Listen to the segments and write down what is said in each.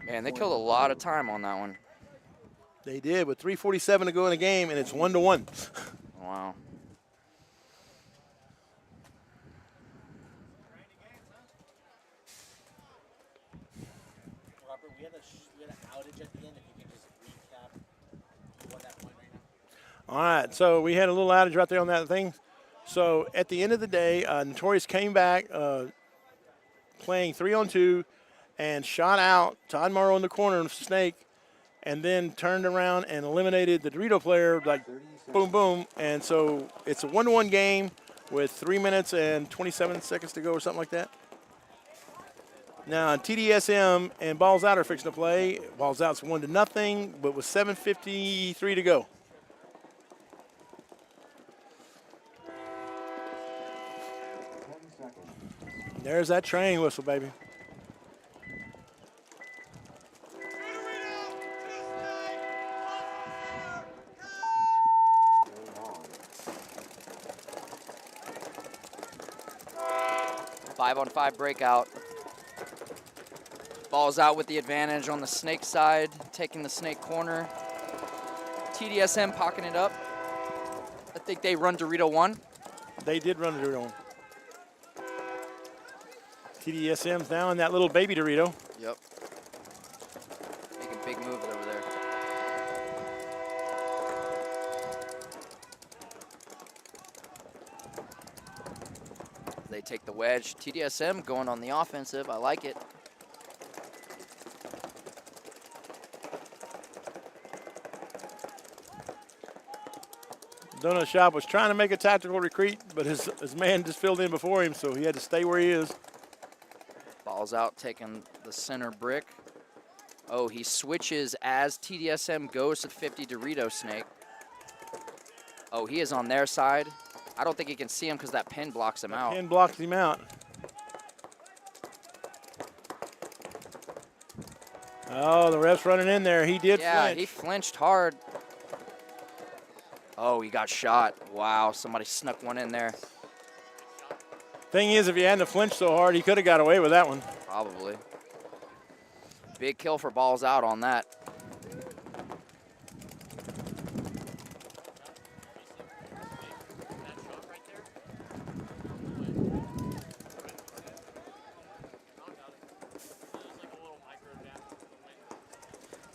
Man, they killed a lot of time on that one. They did with 3:47 to go in the game, and it's 1-1. Wow. Robert, we had an outage at the end. If you could just recap what that point right now. All right, so we had a little outage right there on that thing. So at the end of the day, Notorious came back playing 3-on-2 and shot out Todd Morrow in the corner of Snake, and then turned around and eliminated the Dorito player, like boom, boom. And so it's a 1-1 game with 3 minutes and 27 seconds to go or something like that. Now, TDSM and Balls Out are fixing to play. Balls Out's 1-0, but with 7:53 to go. There's that train whistle, baby. Five-on-five breakout. Balls out with the advantage on the Snake side, taking the Snake corner. TDSM pocketing it up. I think they run Dorito 1. They did run a Dorito. TDSM's now in that little baby Dorito. Yep. Making big moves over there. They take the wedge. TDSM going on the offensive. I like it. Donut Shop was trying to make a tactical retreat, but his man just filled in before him, so he had to stay where he is. Balls out, taking the center brick. Oh, he switches as TDSM goes to 50 Dorito Snake. Oh, he is on their side. I don't think he can see him because that pin blocks him out. Pin blocks him out. Oh, the ref's running in there. He did Yeah, flinch. he flinched hard. Oh, he got shot. Wow, somebody snuck one in there. Thing is, if he hadn't flinched so hard, he could have got away with that one. Probably. Big kill for Balls Out on that.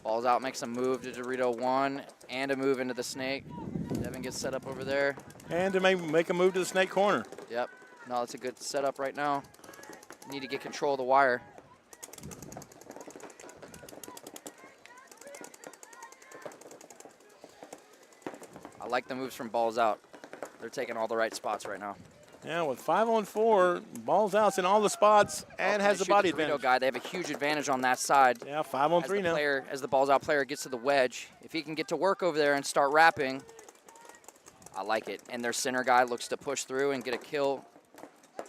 Balls Out makes a move to Dorito 1 and a move into the Snake. Devin gets set up over there. And to make a move to the Snake corner. Yep. No, it's a good setup right now. Need to get control of the wire. I like the moves from Balls Out. They're taking all the right spots right now. Yeah, with 5-on-4, Balls Out's in all the spots and has the body advantage. Guy. They have a huge advantage on that side. Yeah, 5-on-3 now. As the Balls Out player gets to the wedge, if he can get to work over there and start wrapping, I like it. And their center guy looks to push through and get a kill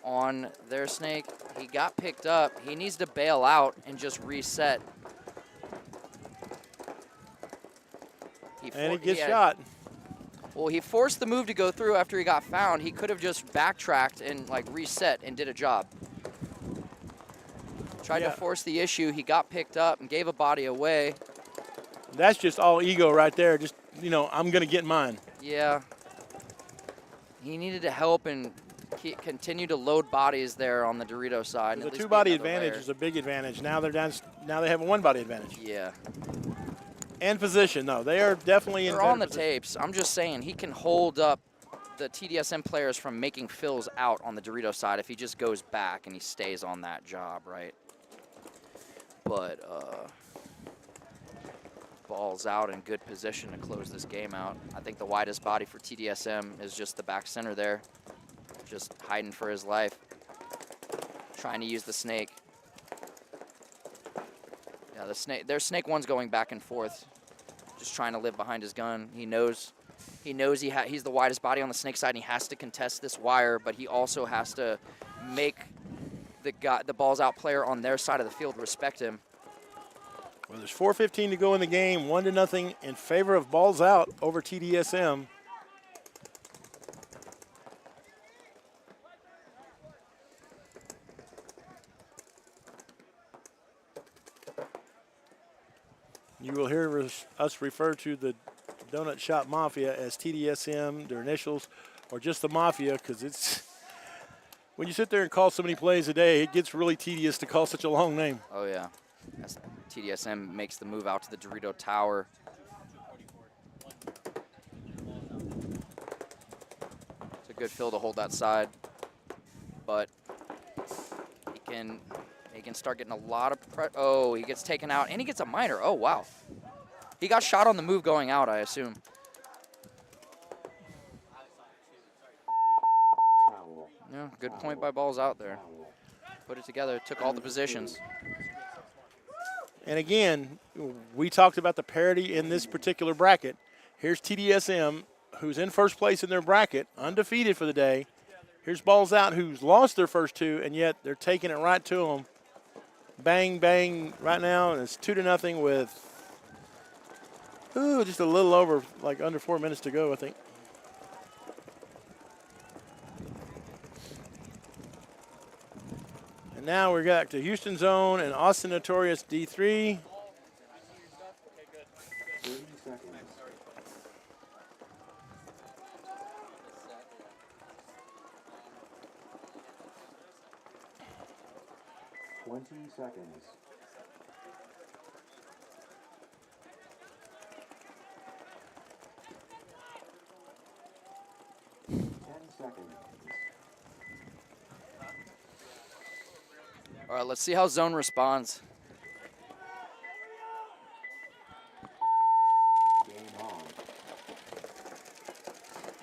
on their Snake. He got picked up. He needs to bail out and just reset. And he gets shot. Well, he forced the move to go through after he got found. He could have just backtracked and like reset and did a job. Tried to force the issue. He got picked up and gave a body away. That's just all ego right there. Just, you know, I'm going to get mine. Yeah. He needed to help and continue to load bodies there on the Dorito side. The two-body advantage is a big advantage. Now they're down. Now they have a one-body advantage. Yeah. And position, though. They are definitely in. They're on the tapes. I'm just saying he can hold up the TDSM players from making fills out on the Dorito side if he just goes back and he stays on that job, right? But Balls Out in good position to close this game out. I think the widest body for TDSM is just the back center there, just hiding for his life, trying to use the Snake. Yeah, the Snake. Their Snake 1's going back and forth, just trying to live behind his gun. He knows he's the widest body on the Snake side, and he has to contest this wire, but he also has to make the Balls Out player on their side of the field respect him. Well, there's 4:15 to go in the game, 1-0 in favor of Balls Out over TDSM. You will hear us refer to the Donut Shop Mafia as TDSM, their initials, or just the Mafia, because it's when you sit there and call so many plays a day, it gets really tedious to call such a long name. Oh, yeah. As TDSM makes the move out to the Dorito Tower. It's a good fill to hold that side, but he can start getting a lot of oh, he gets taken out, and he gets a minor. Oh, wow. He got shot on the move going out, I assume. Yeah, good point by Balls out there. Put it together, took all the positions. And again, we talked about the parity in this particular bracket. Here's TDSM, who's in first place in their bracket, undefeated for the day. Here's Balls Out, who's lost their first two, and yet they're taking it right to them. Bang, bang, right now, and it's 2-0 with just a little over, like under 4 minutes to go, I think. And now we're back to Houston Zone and Austin Notorious D3. 30 seconds. 20 seconds. 10 seconds. All right, let's see how Zone responds. Game on.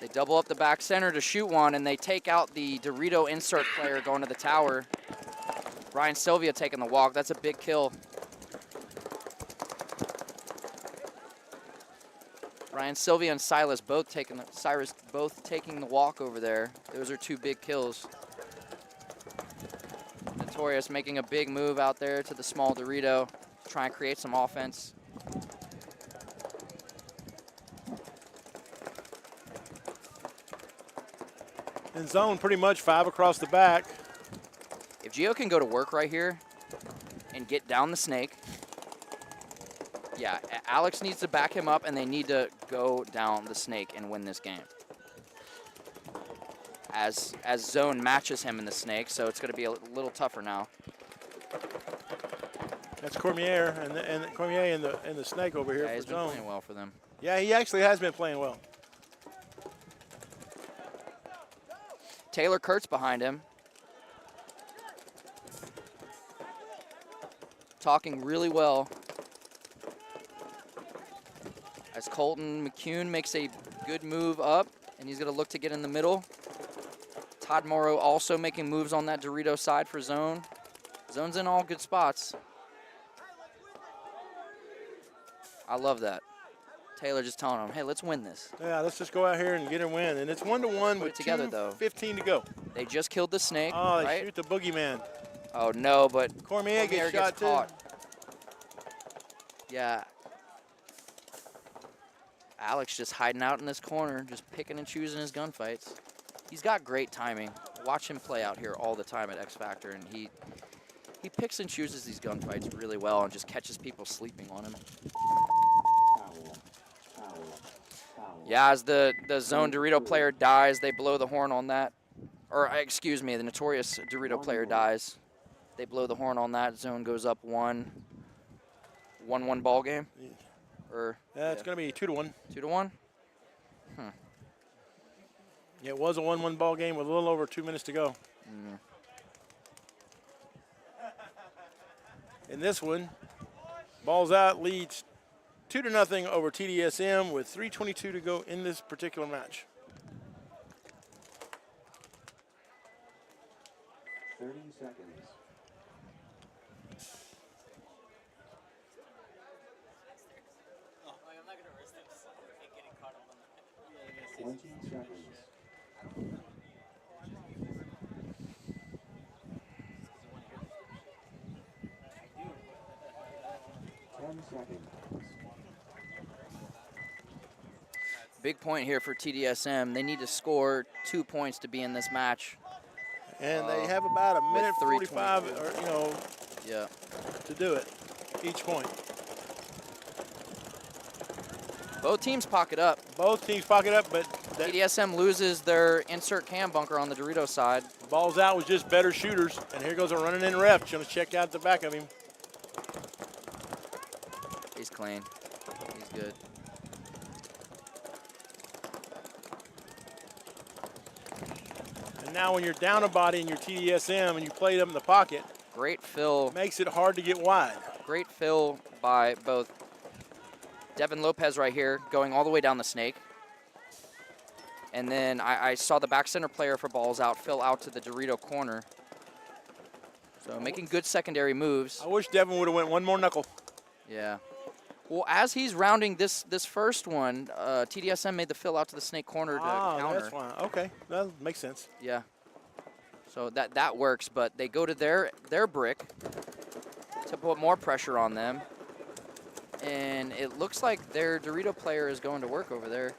They double up the back center to shoot one, and they take out the Dorito insert player going to the tower. Ryan Sylvia taking the walk. That's a big kill. Ryan Sylvia and Cyrus both taking the walk over there. Those are two big kills. Notorious making a big move out there to the small Dorito, trying to create some offense. And Zone pretty much 5 across the back. If Gio can go to work right here and get down the snake, yeah, Alex needs to back him up, and they need to go down the snake and win this game. As Zone matches him in the snake, so it's going to be a little tougher now. That's Cormier and Cormier and the snake over here Yeah, for he's been Zone. playing well for them. Yeah, he actually has been playing well. Taylor Kurtz behind him. Talking really well. As Colton McCune makes a good move up, and he's going to look to get in the middle. Todd Morrow also making moves on that Dorito side for Zone. Zone's in all good spots. I love that. Taylor just telling him, hey, let's win this. Yeah, let's just go out here and get a win. And it's 1-1 with together, though. 2:15 to go. They just killed the snake, Oh, they right? shoot the boogeyman. Oh, no, but Cormier gets shot, too. Yeah. Alex just hiding out in this corner, just picking and choosing his gunfights. He's got great timing. Watch him play out here all the time at X Factor, and he picks and chooses these gunfights really well and just catches people sleeping on him. Yeah, as the Zone Dorito player dies, they blow the horn on that. Or, excuse me, the Notorious Dorito player dies. They blow the horn on that. Zone goes up 1-1 ball game. Or Yeah, it's going to be 2-1. 2-1. Yeah, it was a 1-1 ball game with a little over 2 minutes to go. In this one, Balls Out leads 2-0 over TDSM with 3:22 to go in this particular match. 30 seconds. Oh, I'm not gonna risk this. Getting caught up on that. 20 seconds. 10 seconds. Big point here for TDSM. They need to score 2 points to be in this match. And they have about a minute 3:22. 45 or, Yeah. to do it, each point. Both teams pocket up. Both teams pocket up, but that TDSM loses their insert cam bunker on the Dorito side. Balls Out was just better shooters. And here goes a running in ref. Trying to check out the back of him. He's clean. He's good. And now when you're down a body in your TDSM and you play them in the pocket, Great fill. it makes it hard to get wide. Great fill by both Devin Lopez right here, going all the way down the snake. And then I saw the back center player for Balls Out fill out to the Dorito corner. So making good secondary moves. I wish Devin would have went one more knuckle. Yeah. Well, as he's rounding this first one, TDSM made the fill out to the snake corner to counter. That's fine. Okay, that makes sense. Yeah. So that works, but they go to their brick to put more pressure on them. And it looks like their Dorito player is going to work over there.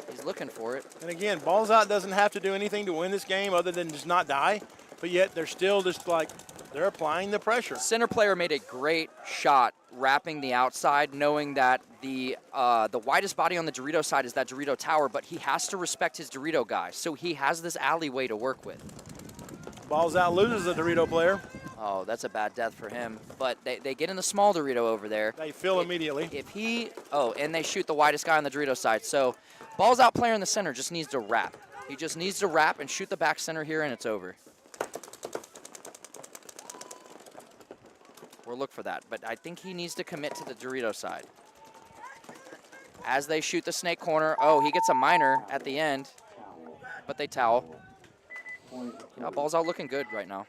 He's looking for it. And again, Balls Out doesn't have to do anything to win this game other than just not die, but yet they're still just like, they're applying the pressure. Center player made a great shot wrapping the outside, knowing that the widest body on the Dorito side is that Dorito tower, but he has to respect his Dorito guy. So he has this alleyway to work with. Balls Out loses a Dorito player. Oh, that's a bad death for him. But they get in the small Dorito over there. They fill immediately. And they shoot the widest guy on the Dorito side. So Balls Out player in the center just needs to wrap. He just needs to wrap and shoot the back center here, and it's over. We'll look for that. But I think he needs to commit to the Dorito side. As they shoot the snake corner, oh, he gets a minor at the end. But they towel. Yeah, Balls Out looking good right now.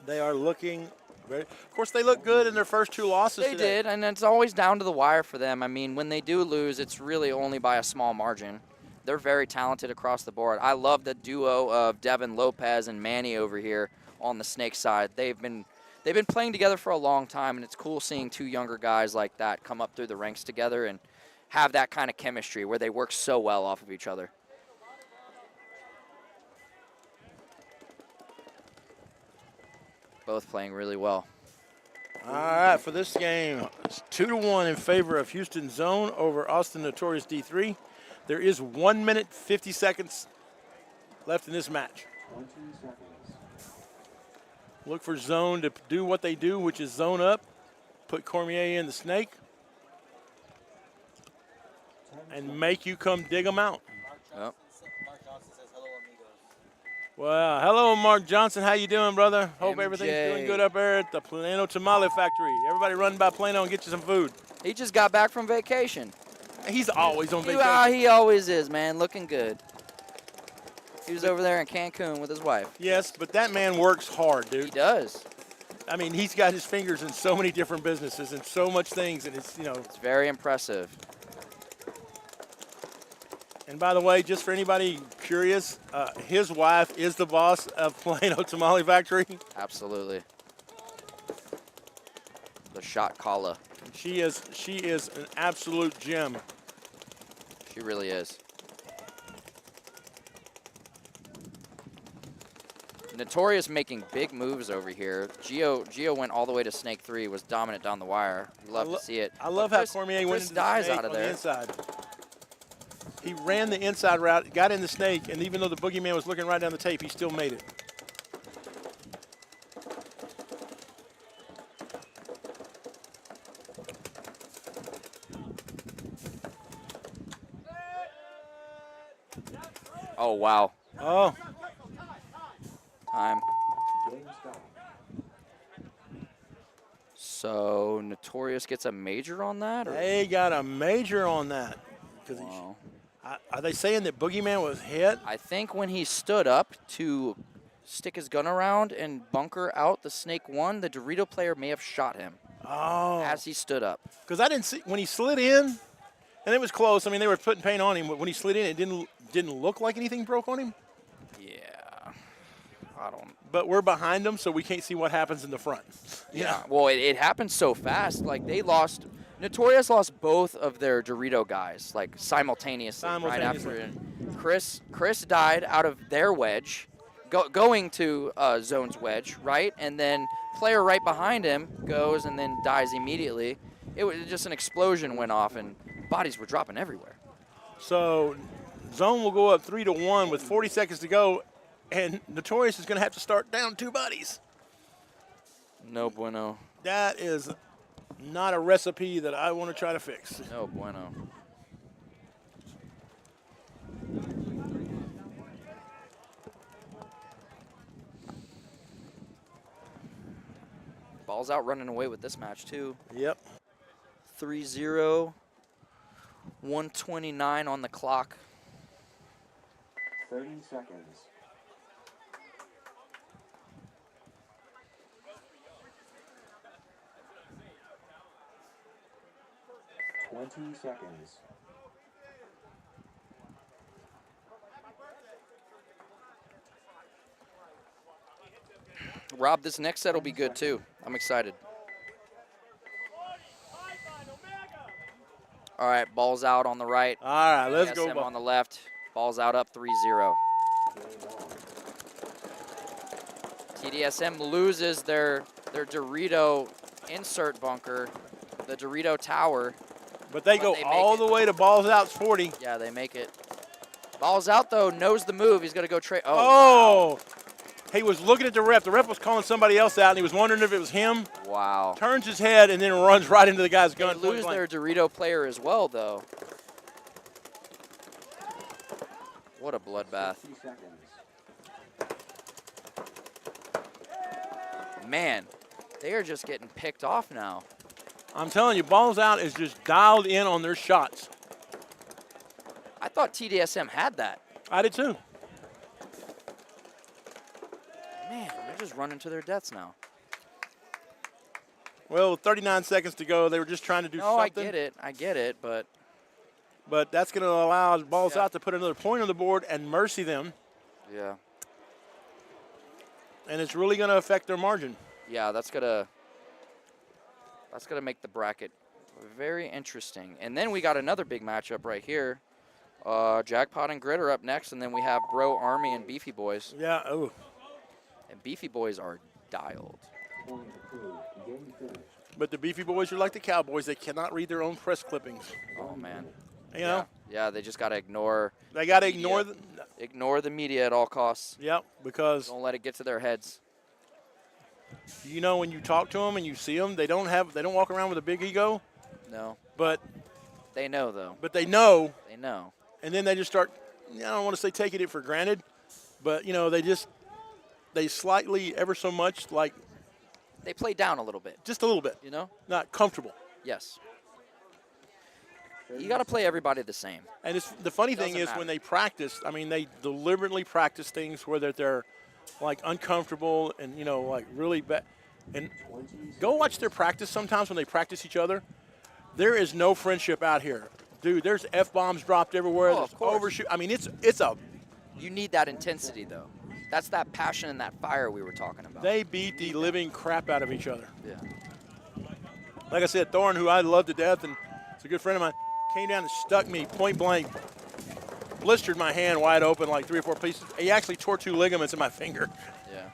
They are looking very, of course, they look good in their first two losses They today. did, and it's always down to the wire for them. I mean, when they do lose, it's really only by a small margin. They're very talented across the board. I love the duo of Devin Lopez and Manny over here on the snake side. They've been playing together for a long time, and it's cool seeing two younger guys like that come up through the ranks together and have that kind of chemistry where they work so well off of each other. Both playing really well. All right, for this game, it's 2-1 in favor of Houston Zone over Austin Notorious D3. There is 1 minute, 50 seconds left in this match. 20 seconds. Look for Zone to do what they do, which is zone up, put Cormier in the snake, and make you come dig them out. Yep. Mark Johnson says hello, amigos. Well, hello, Mark Johnson. How you doing, brother? Hope MJ. everything's doing good up there at the Plano Tamale Factory. Everybody run by Plano and get you some food. He just got back from vacation. He's always on vacation. He always is, man, looking good. He was over there in Cancun with his wife. Yes, but that man works hard, He dude. does. I mean, he's got his fingers in so many different businesses and so much things, and it's, It's very impressive. And by the way, just for anybody curious, his wife is the boss of Plano Tamale Factory. Absolutely. The shot caller. She is an absolute gem. She really is. Notorious making big moves over here. Gio went all the way to snake 3, was dominant down the wire. Love to see it. I love But how Cormier went Chris into the dies snake out of on the there. inside. He ran the inside route, got in the snake, and even though the boogeyman was looking right down the tape, he still made it. Oh, wow. Oh, Time. Game stop. So Notorious gets a major on that? Or? they got a major on that. 'Cause Wow. are they saying that boogeyman was hit? I think when he stood up to stick his gun around and bunker out the snake 1, the Dorito player may have shot him Oh, as he stood up. because I didn't see when he slid in, and it was close. I mean, they were putting paint on him, but when he slid in, it didn't look like anything broke on him. Yeah. I don't. But we're behind them, so we can't see what happens in the front. Yeah. Well, it happened so fast. Like they lost. Notorious lost both of their Dorito guys, like simultaneously. Right after it. Chris died out of their wedge, going to Zone's wedge, right? And then player right behind him goes and then dies immediately. It was just an explosion went off, and bodies were dropping everywhere. So zone will go up 3-1 with 40 seconds to go, and Notorious is going to have to start down 2 bodies. No bueno. That is not a recipe that I want to try to fix. No bueno. Ball's out running away with this match, too. Yep. 3-0. 129 on the clock. 30 seconds. Twenty seconds. Rob, this next set will be good, too. I'm excited. All right, ball's out on the right. All right, let's go. TDSM on the left. Ball's out up 3-0. TDSM loses their Dorito insert bunker, the Dorito tower. But they But go they make all it. the way to balls out's 40. Yeah, they make it. Ball's out, though. Knows the move. He's going to go trade. Oh! He was looking at the ref. The ref was calling somebody else out, and he was wondering if it was him. Wow. Turns his head and then runs right into the guy's They gun. lose their Dorito player as well, though. What a bloodbath. 60 seconds. Man, they are just getting picked off now. I'm telling you, balls out is just dialed in on their shots. I thought TDSM had that. I did too. Man, they're just running to their deaths now. Well, with 39 seconds to go, they were just trying to do No, something. I get it, but But that's going to allow balls Yeah. out to put another point on the board and mercy them, yeah. and it's really going to affect their margin. Yeah, that's gonna make the bracket very interesting. And then we got another big matchup right here. Jackpot and Grit are up next, and then we have Bro, Army, and Beefy Boys. Yeah, oh. And Beefy Boys are dialed. Point approved. Game finished. But the Beefy Boys are like the Cowboys. They cannot read their own press clippings. Oh man. You know? Yeah, they just gotta ignore They got to ignore the media at all costs. Yep, because Don't let it get to their heads. you know when you talk to them and you see them, they don't walk around with a big ego, No, but they know though. they know, They know. and then they just start, I don't want to say taking it for granted, but you know, they slightly ever so much like They play down a little bit. just a little bit, You know? not comfortable. Yes. You got to play everybody the same. And it's, the funny thing Doesn't is matter. when they practice, I mean, they deliberately practice things where they're like uncomfortable and, you know, like really bad. And go watch their practice sometimes when they practice each other. There is no friendship out here. Dude, there's F-bombs dropped everywhere. Oh, There's of course. overshoot. I mean, it's a, You need that intensity though. That's that passion and that fire we were talking about. they beat the living crap out of each other. Yeah. Like I said, Thorne, who I love to death and is a good friend of mine, came down and stuck me point blank, blistered my hand wide open like 3 or 4 pieces. He actually tore 2 ligaments in my finger. Yeah.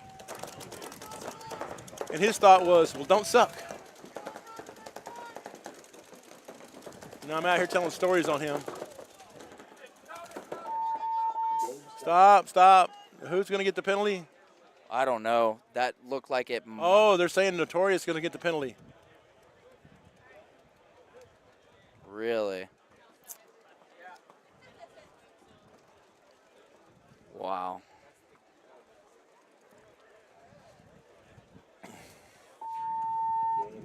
And his thought was, well, don't suck. You know, I'm out here telling stories on him. Stop. Who's going to get the penalty? I don't know. That looked like it. Oh, they're saying Notorious is going to get the penalty. Really? Wow.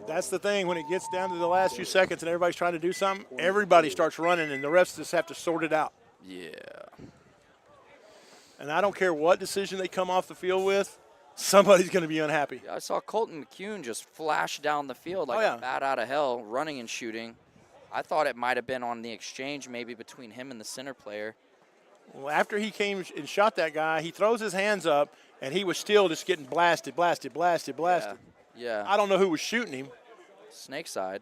That's the thing. When it gets down to the last few seconds and everybody's trying to do something, everybody starts running and the refs just have to sort it out. Yeah. And I don't care what decision they come off the field with, somebody's going to be unhappy. I saw Colton McCune just flash down the field like Oh, yeah. a bat out of hell, running and shooting. I thought it might have been on the exchange maybe between him and the center player. Well, after he came and shot that guy, he throws his hands up, and he was still just getting blasted. Yeah. I don't know who was shooting him. Snake side.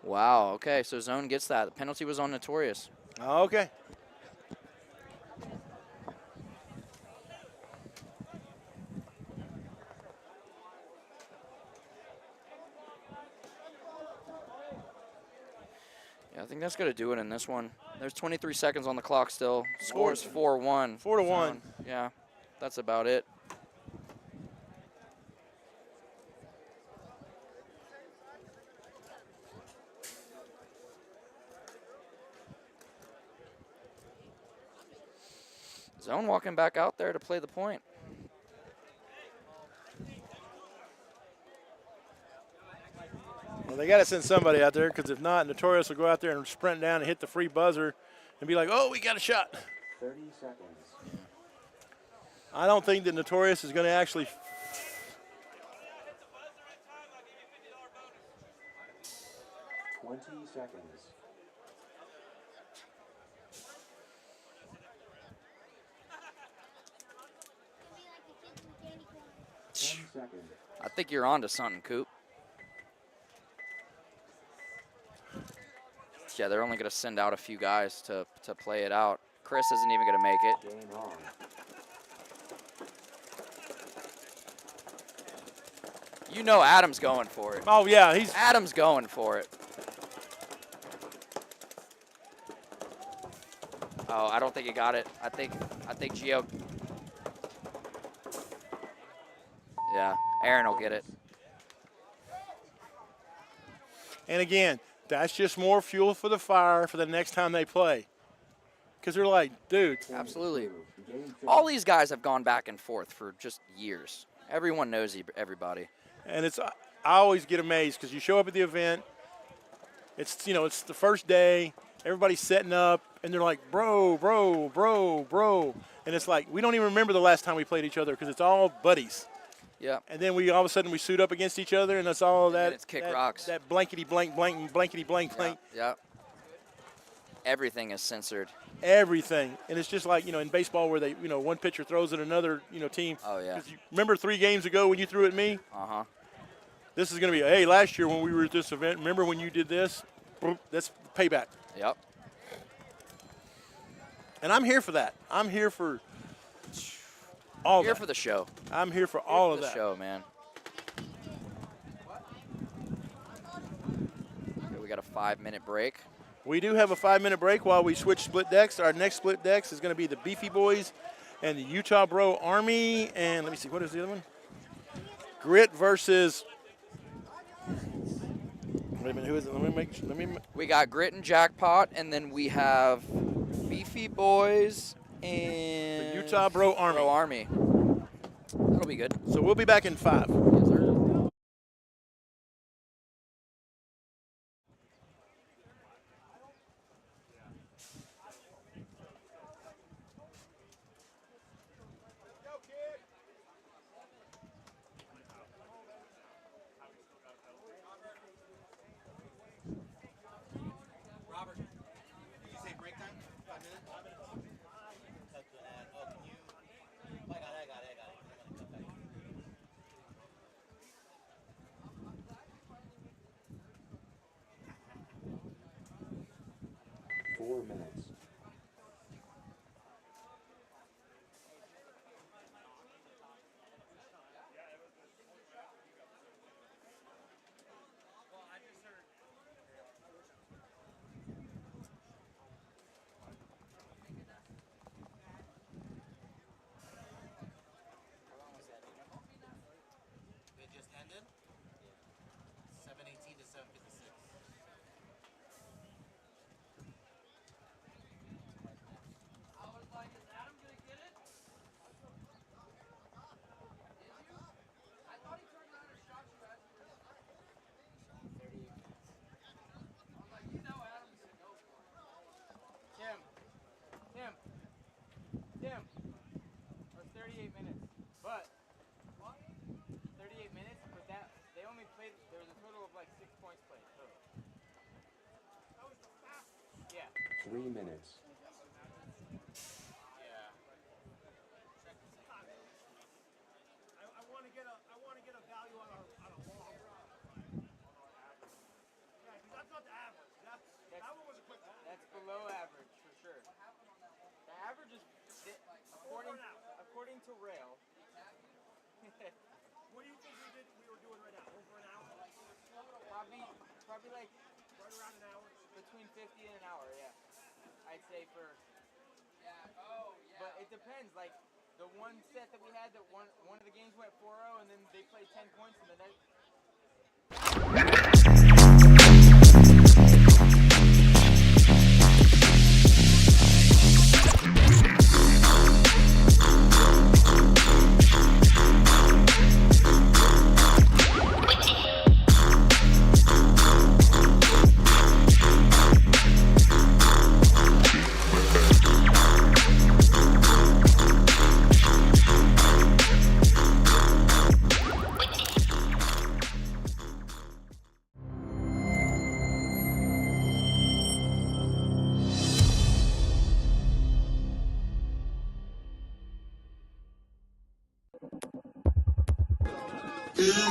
Wow, okay, so Zone gets that. The penalty was on Notorious. Okay. I think that's going to do it in this one. There's 23 seconds on the clock still. Score's 4-1. 4-1. Yeah, that's about it. Zone walking back out there to play the point. Well, they got to send somebody out there because if not, Notorious will go out there and sprint down and hit the free buzzer and be like, oh, we got a shot. 30 seconds. I don't think that Notorious is going to actually. 20 seconds. 10 seconds. I think you're onto something, Coop. Yeah, they're only going to send out a few guys to play it out. Chris isn't even going to make it. Game on. You know Adam's going for it. Oh, yeah, he's. Adam's going for it. Oh, I don't think he got it. I think Gio. Yeah, Aaron will get it. And again, that's just more fuel for the fire for the next time they play. Because they're like, dude. Absolutely. Game finished. All these guys have gone back and forth for just years. Everyone knows everybody. And I always get amazed because you show up at the event. It's the first day. Everybody's setting up, and they're like, bro, bro, bro, bro. And it's like, we don't even remember the last time we played each other because it's all buddies. Yeah. And then all of a sudden we suit up against each other, and that's all that. It's kick rocks. That blankety blank blank blankety blank blank. Yeah. Everything is censored. Everything. And it's just like, in baseball where they, one pitcher throws at another, team. Oh, yeah. 'Cause you remember 3 games ago when you threw at me? Uh-huh. This is going to be, hey, last year when we were at this event, remember when you did this? Boop, that's payback. Yep. And I'm here for that. I'm here for all Here that. for the show. I'm here for all of The that. show, man. Okay, we got a 5-minute break. We do have a 5-minute break while we switch split decks. Our next split decks is going to be the Beefy Boys and the Utah Bro Army. And let me see, what is the other one? Grit versus. Wait a minute, who is it? We got Grit and Jackpot, and then we have Beefy Boys and The Utah Bro Army. Bro Army. That'll be good. So we'll be back in 5. Yes, sir. Robert, did you say break time? 5 minutes? 5 minutes. Oh, can you? I got it. I'm gonna cut back. 4 minutes. It just ended? 7:18 to 7:56. Tim, or 38 minutes, but 38 minutes, but that they only played. There was a total of like 6 points played. Total. Yeah. 3 minutes. Yeah. I want to get a value on a long run. Yeah, because that's not the average. That one was a quick one. That's below average for sure. The average is according to Rail. What do you think we were doing right now? Over an hour? Probably like Right around an hour? between 50 and an hour, yeah. I'd say for. Yeah. Oh, yeah. But it depends. Like the one set that we had, that one of the games went 4-0, and then they played 10 points, and the next.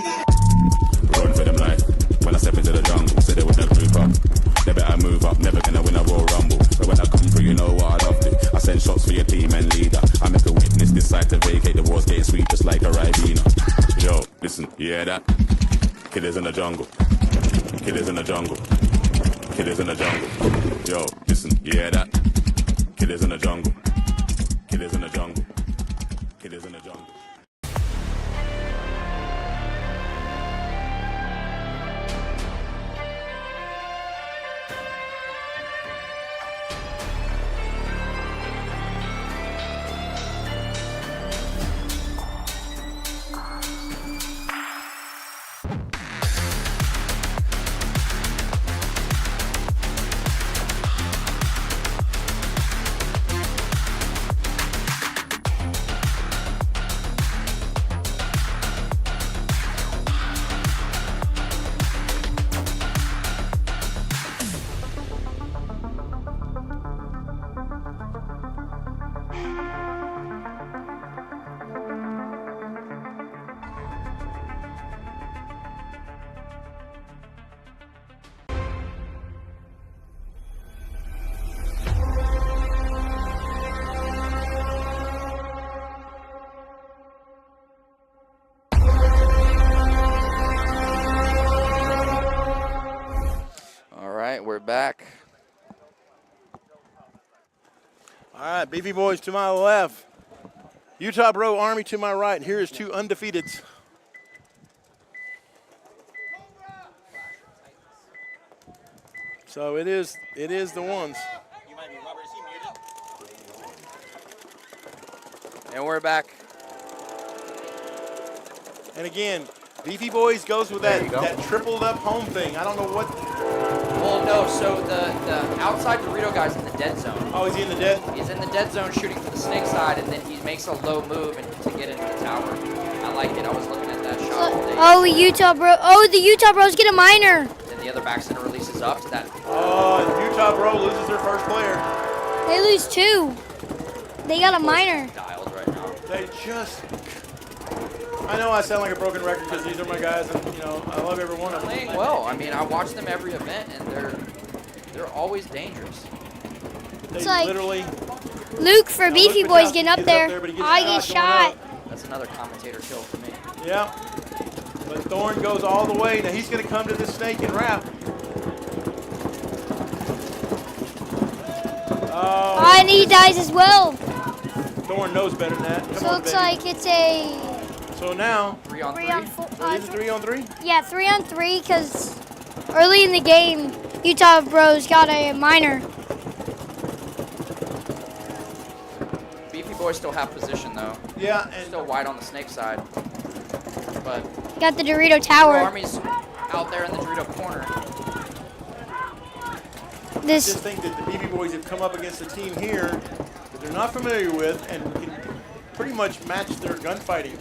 Run for them life. When I step into the jungle, say they would never move up. They better move up, never gonna win a Royal Rumble. But when I come through, you know what I love to. I send shots for your team and leader. I make a witness decide to vacate. The war's getting sweet just like a Ribena. Yo, listen, you hear that? Killers in the jungle. Killers in the jungle. Killers in the jungle. Yo, listen, you hear that? Killers in the jungle. Killers in the jungle. Killers in the jungle. We're back. All right, Beefy boys to my left. Utah Bro Army to my right. Here is two undefeateds. So it is the ones. You might be Robert. Is he muted? And we're back. And again, Beefy boys goes with that tripled up home thing. I don't know what. Well, no, so the outside Dorito guy's in the dead zone. Oh, is he in the dead? He's in the dead zone shooting for the snake side, and then he makes a low move to get into the tower. I like it. I was looking at that shot all day. Oh, Utah Bro. Oh, the Utah Bros get a minor. Then the other back center releases up to that. Oh, Utah Bro loses their first player. They lose two. They got a minor. Dialed right now. They just. I know I sound like a broken record because these are my guys, and I love every one of them. Playing well. I mean, I watch them every event, and they're always dangerous. They It's like literally. Luke for Beefy Luke Boys Mikowski getting up gets there. but he gets I get shot. That's another commentator kill for me. Yeah. But Thorn goes all the way. Now he's going to come to this snake and wrap. Oh. And he dies as well. Thorn knows better than that. Come So on, it looks baby. like it's a So now, 3 on 3. 3 on 4. is it 3 on 3? Yeah, 3 on 3 because early in the game, Utah Bros got a minor. Beefy boys still have position though. Yeah, and Still wide on the snake side. But Got the Dorito Pro Tower. Army's out there in the Dorito corner. I This just think that the BB boys have come up against a team here that they're not familiar with and can pretty much match their gunfighting,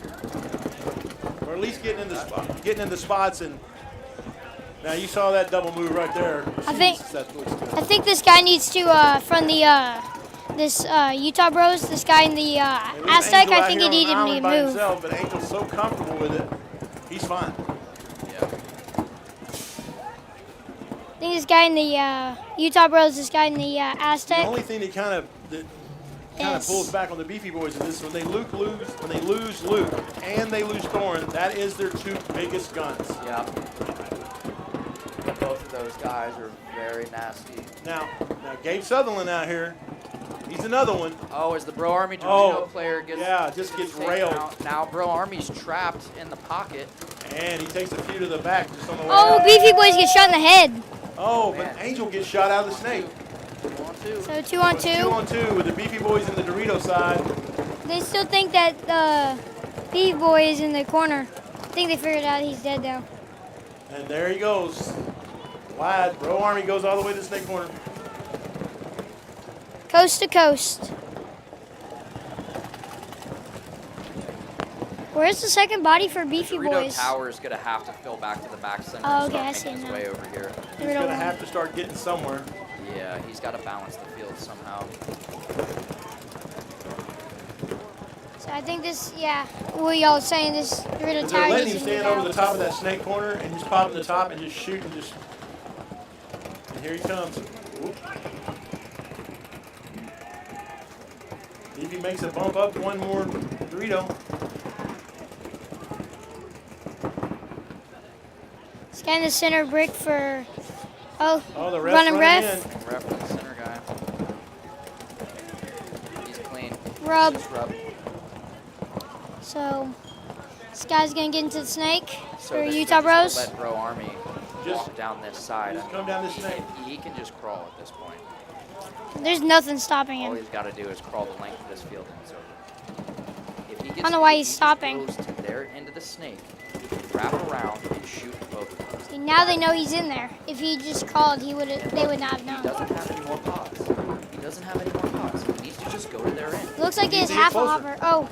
or at least getting into spots. And now you saw that double move right there. I think- Jeez, that looks good. I think this guy needs to from the this Utah Bros. This guy in the And leave Aztec. Angel I out think here he on needed an to island by move. himself, but Angel's so comfortable with it, he's fine. Yeah. I think this guy in the Utah Bros. This guy in the The Aztec. only thing that kind of Yes. pulls back on the Beefy boys is this: when they lose Luke and they lose Thorn, that is their two biggest guns. Yeah. Both of those guys are very nasty. Now Gabe Sutherland out here, he's another one. Oh, as the Bro Army Dorito player gets just gets taken railed. out. Now Bro Army's trapped in the pocket. And he takes a few to the back just on the way Oh, out. Beefy Boys get shot in the head. Oh, Man. but Angel gets shot out of the snake. 2-on-2. So 2 on 2. 2 on 2 with the Beefy Boys in the Dorito side. They still think that the Beefy Boy is in the corner. I think they figured out he's dead though. And there he goes. Wide. Bro Army goes all the way to the snake corner. Coast to coast. Where's the second body for Beefy Dorito Boys? Tower is going to have to fill back to the back center Oh, and okay, I start see making his now. way over here. He's going to have to start getting somewhere. Yeah, he's got to balance the field somehow. So I think this, yeah, what y'all saying, this Dorito They're Tower letting needs him to move stand over out. the top of that snake corner and just popping the top and just shooting. And here he comes. Whoop. Beefy makes a bump up one more Dorito. Scan the center brick for, Oh, the ref's running ref. in. Ref for the center guy. He's clean. Rub. Just rub. So this guy's gonna get into the snake So for this Utah thing is Bros. gonna let Bro Army Just- walk down this side. just come down this snake. He can just crawl at this point. There's nothing stopping All him. he's got to do is crawl the length of this field and it's over. If he gets, I don't know why if he's he just stopping. goes to their end of the snake, wrap around and shoot both of them. See, now they know he's in there. If he just called, they would not have He known. doesn't have any more pods. He doesn't have any more pods. He needs to just go to their end. Looks like he has Needs to get half a closer. hopper. Oh,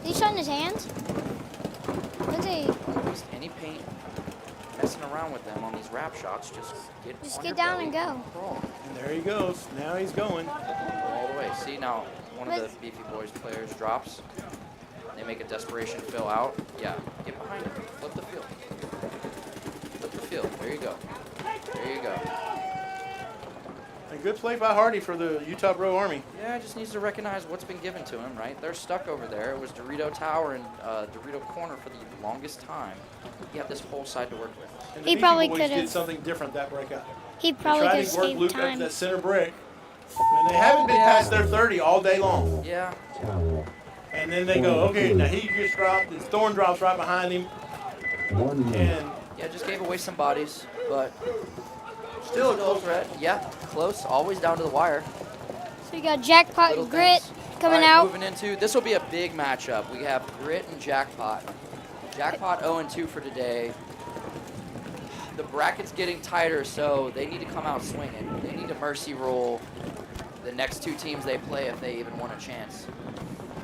is he shot in his hands? Looks like Don't waste any paint messing around with them on these wrap shots. Just get Just on get your down belly and go. Crawl And there he goes. Now he's going. all the way. See now, one of the Beefy Boys players drops. They make a desperation fill out. Yeah, get behind him. Flip the field. Flip the field. There you go. There you go. A good play by Hardy for the Utah Bro Army. Yeah, just needs to recognize what's been given to him, right? They're stuck over there. It was Dorito Tower and Dorito Corner for the longest time. You have this whole side to work with. And the He Beefy probably Boys could've- did something different that breakout. he They probably tried could to have work saved Luke up to time. that center brick. And they haven't been past their 30 all day long. Yeah. Tower. And then they go, okay, now he just dropped, and Thorn drops right behind him. 1 minute. And Yeah, just gave away some bodies, but still a still close a threat. Yeah, close. Always down to the wire. So you got Jackpot Little and Grit things. coming All right, out. Moving into, this will be a big matchup. We have Grit and Jackpot. Jackpot 0-2 for today. The bracket's getting tighter, so they need to come out swinging. They need to mercy roll the next two teams they play if they even want a chance.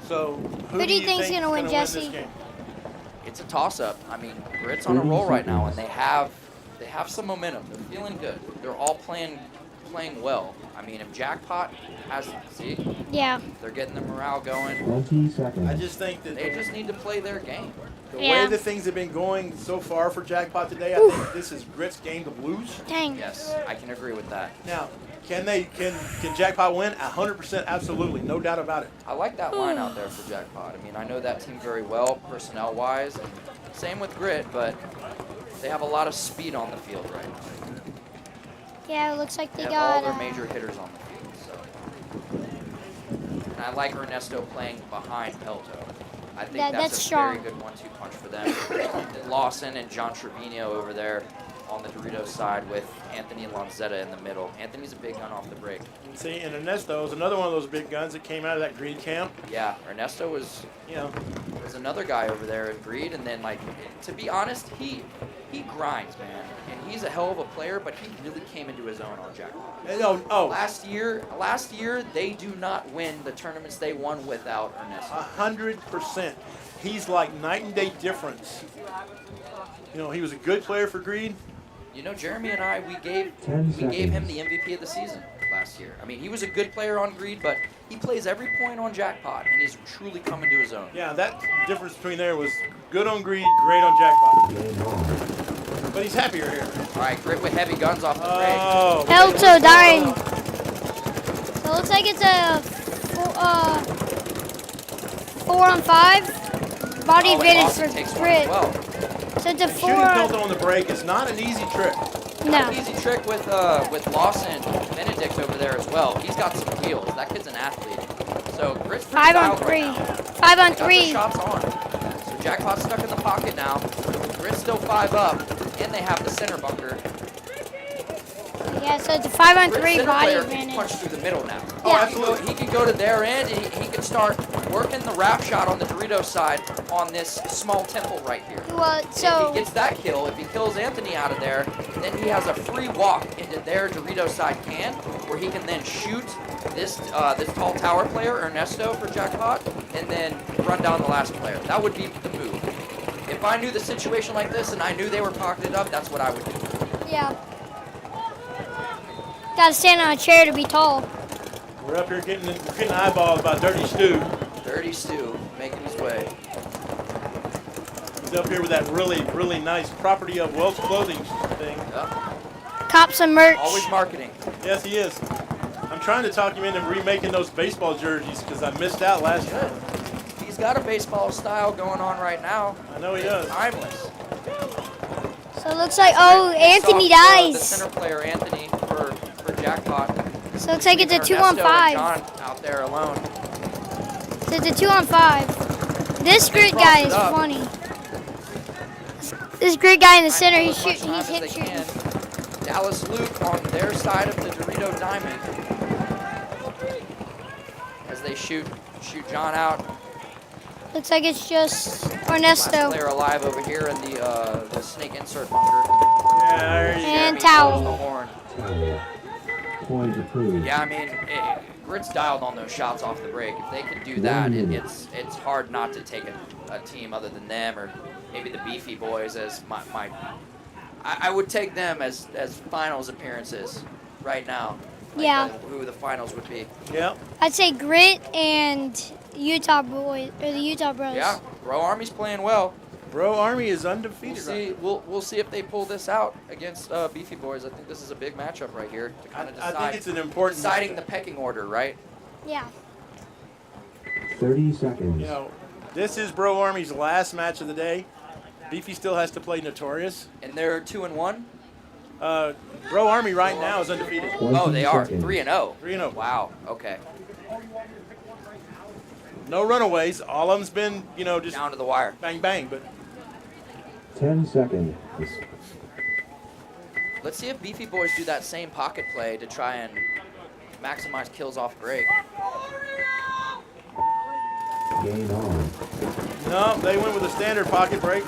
So Who do you think's gonna win, this Jesse? game? It's a toss-up. I mean, Grit's on a roll right now, and they have some momentum. They're feeling good. They're all playing well. I mean, if Jackpot has, see, Yeah. they're getting the morale going. 20 seconds. I just think that They just need to play their game. the Yeah. way that things have been going so far for Jackpot today, I think this is Grit's game to lose. Dang. Yes, I can agree with that. Now, can Jackpot win? 100%, absolutely, no doubt about it. I like that line out there for Jackpot. I mean, I know that team very well, personnel-wise. And same with Grit, but they have a lot of speed on the field right now. Yeah, it looks like They they have all got. their major hitters on the field. So, and I like Ernesto playing behind Pelto. I think That's that's a strong. very good 1-2 punch for them. And Lawson and John Trevino over there on the Doritos side with Anthony Lanzetta in the middle. Anthony's a big gun off the break. And see, and Ernesto is another one of those big guns that came out of that Greed camp. Yeah, Ernesto was another guy over there at Greed, and then, like, to be honest, he grinds, man, and he's a hell of a player, but he really came into his own on Jackpot. Oh, Last year they do not win the tournaments they won without Ernesto. 100%. He's like night and day difference. You know, he was a good player for Greed. You know, Jeremy and I, we gave 10 him seconds. the MVP of the season last year. I mean, he was a good player on Greed, but he plays every point on Jackpot, and he's truly coming to his own. Yeah, that difference between there was good on Greed, great on Jackpot. Game on. But he's happier here. All right, Grit with heavy guns off the break. Oh. Pelto dying. So it looks like it's a 4-on-5. Body Oh, and advantage Lawson for takes one Grit. as well. So it's a Shooting 4. Pelto on the break is not an easy trick. No. Easy trick with Lawson Benedict over there as well. He's got some wheels. That kid's an athlete. So Grit's pretty 5 on dialed 3. right now. 5 on Got the 3. shots on. So Jackpot's stuck in the pocket now. Grit's still 5 up, and they have the center bunker. Yeah, so it's a 5 on 3 Center body player can advantage. punch through the middle now. Yeah. absolutely. He can go to their end, and he can start working the wrap shot on the Doritos side on this small temple right here. Well, If so he gets that kill, if he kills Anthony out of there, then he has a free walk into their Dorito side can, where he can then shoot this this tall tower player, Ernesto, for Jackpot, and then run down the last player. That would be the move. If I knew the situation like this and I knew they were pocketed up, that's what I would do. yeah. Gotta stand on a chair to be tall. We're up here getting eyeballed by Dirty Stu. Dirty Stu making his way. He's up here with that really, really nice property of Weltz clothing thing. Yep. Cop some merch. Always marketing. Yes, he is. I'm trying to talk him into remaking those baseball jerseys because I missed out last time. He's got a baseball style going on right now. I know he does. Timeless. So it looks like, oh, Anthony The dies. center player, Anthony, for Jackpot. So it looks like it's a 2 on Ernesto and 5. John out there alone. So it's a 2 on 5. This grid cross guy it is up. funny. This grid guy in the center, Trying to he's kill as much hit time as they shooting. can. Dallas Luke on their side of the Dorito Diamond. As they shoot John out. Looks like it's just Last Ernesto player alive over here in the snake insert bunker. Yeah, there you go. and Jeremy Towel. throws the horn. Point approved. Yeah, I mean, Grit's dialed on those shots off the break. If they can do that, it's hard not to take a team other than them, or maybe the Beefy boys as my I would take them as finals appearances right now. Like Yeah. who the finals would be. Yeah. I'd say Grit and Utah boys or the Utah Bros. Yeah, Bro Army's playing well. Bro Army is We'll undefeated. see. We'll see if they pull this out against Beefy boys. I think this is a big matchup right here to kind of I decide. think it's an important. Deciding the pecking order, right? Yeah. 30 seconds. You know, this is Bro Army's last match of the day. Beefy still has to play Notorious. And they're 2-1. Bro Army right now is undefeated. 20 Oh, they are seconds. 3-0. 3-0. Wow. Okay. No runaways. All of them's been, just Down to the wire. bang bang. But 10 seconds. Let's see if Beefy boys do that same pocket play to try and maximize kills off break. Game on. no, they went with a standard pocket break.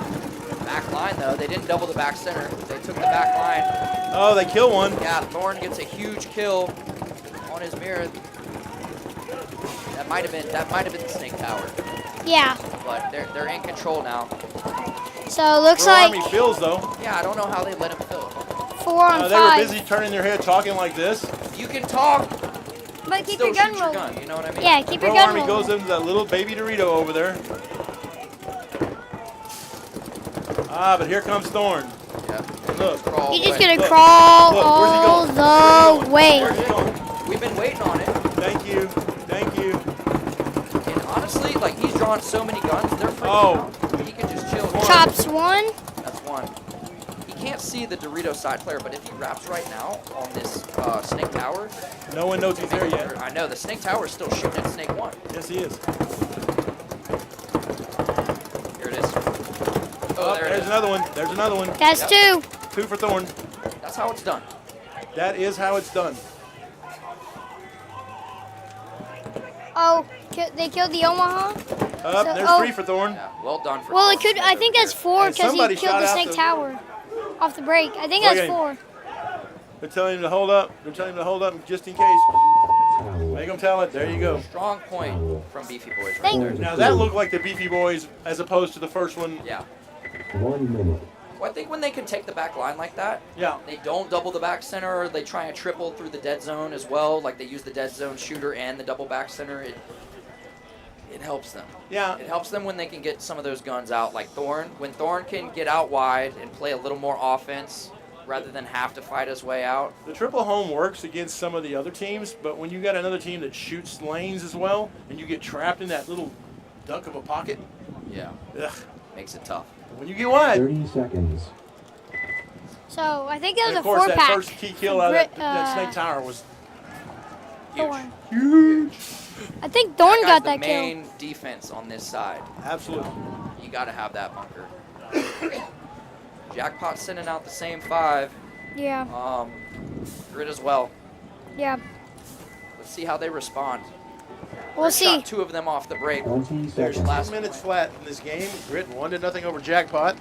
Back line though, they didn't double the back center. They took the back line. Oh, they kill one. Yeah, Thorne gets a huge kill on his mirror. That might have been the snake tower, Yeah. but they're in control now. So it looks Bro like Army fills though. Yeah, I don't know how they let him fill. 4 on They were 5. busy turning their head, talking like this. You can talk, But keep still your gun shoot your rolling. gun. You know what I mean? Yeah, keep your Bro gun Army rolling. goes into that little baby Dorito over there. But here comes Thorne. Yeah. Look. Crawl You're just away. gonna Look, crawl look, where's he all going? the way. Where's he going? We've been waiting on it. Thank you. Thank you. And honestly, like he's drawn so many guns, they're freaking Oh. out. He can just chill. Chops 1. That's one. He can't see the Dorito side player, but if he wraps right now on this Snake Tower, No one knows he's there yet. I know the Snake Tower is still shooting at Snake 1. Yes, he is. Here it is. Oh, Oh, there it there's is. another one. There's another one. That's Yep. 2. 2 for Thorne. That's how it's done. That is how it's done. Oh, they killed the Omaha? So- There's oh. 3 for Thorne. Yeah, well done for. Well, it Thorne. could. I think that's 4 And because he somebody killed shot the out Snake the- Tower off the break. I think Look that's at him. 4. They're telling him to hold up. They're telling him to hold up just in case. Towel. Make them tell it. There you go. Strong point from Beefy Boys right Thank- there. Now that looked like the Beefy Boys as opposed to the first one. Yeah. 1 minute. Well, I think when they can take the back line like that, Yeah. they don't double the back center, or they try and triple through the dead zone as well. Like they use the dead zone shooter and the double back center. It helps them. Yeah. It helps them when they can get some of those guns out, like Thorne. When Thorne can get out wide and play a little more offense rather than have to fight his way out. The triple home works against some of the other teams, but when you got another team that shoots lanes as well, and you get trapped in that little duck of a pocket, Yeah, ugh, makes it tough. when you get wide. 30 seconds. So I think that And was of a course, that 4-pack. first key kill out of that Snake Tower was Thorn. huge. I think Thorn That got guy's that the kill. main defense on this side. Absolutely. You got to have that bunker. Jackpot sending out the same 5. Yeah. Grid as well. Yeah. Let's see how they respond. We'll Grid see. shot 2 of them off the break. 20 There's seconds. 2 minutes flat in this game. Grit 1-0 over Jackpot.